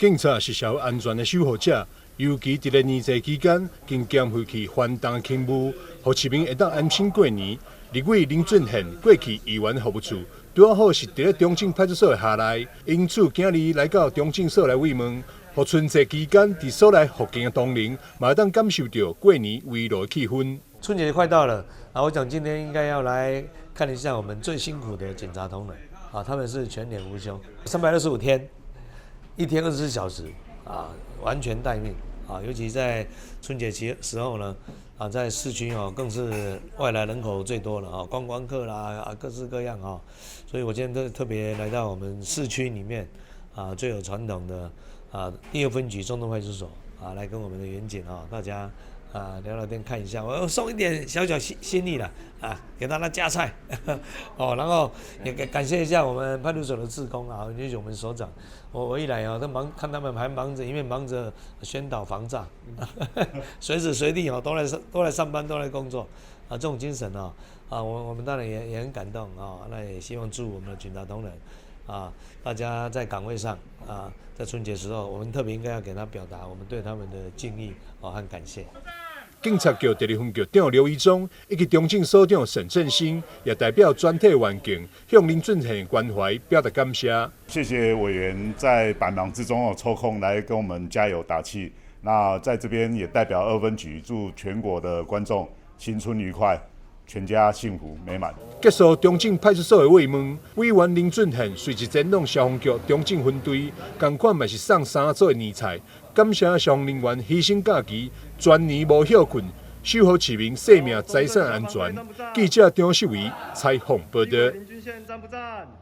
警察是社会安全的守护者，尤其伫咧年节期间，经减回去翻动轻务，让市民会当安心过年。立委林俊宪过去议员服务处，拄好是伫咧中正派出所的下内，因此今日来到中正所来慰问，互春节期间伫所内福建的同仁，嘛会当感受到过年围炉的气氛。春节快到了啊，我想今天应该要来看一下我们最辛苦的警察同仁啊，他们是全年无休，365天。1天24小时啊，完全待命啊！尤其在春节时候呢，啊，在市区哦，更是外来人口最多了啊，观光客啦各式各样啊，所以我今天特别来到我们市区里面啊，最有传统的啊第2分局中正派出所啊，来跟我们的员警啊，大家聊聊天，看一下，我送一点小心意了啊，给大家加菜哦，然后也感谢一下我们派出所的志工啊，尤其我们所长，我一来都看他们还忙着宣导防诈，随时随地都来上班，都来工作啊，这种精神我们当然也很感动啊，那也希望祝我们的警察同仁啊，大家在岗位上啊，在春节时候，我们特别应该要给他表达我们对他们的敬意和感谢。警察局第2分局长刘一忠以及中正所长沈振兴，也代表全体员警向林俊宪关怀表达感谢。谢谢委员在百忙之中抽空来跟我们加油打气。那在这边也代表2分局祝全国的观众新春愉快，全家幸福美满。结束中正派出所的慰问，委员林俊宪随即前往消防局中正分队，同款嘛是送3组的年菜，感谢消防人员牺牲假期，全年无休困，守护市民生命财产安全。记者张秀维采访报道。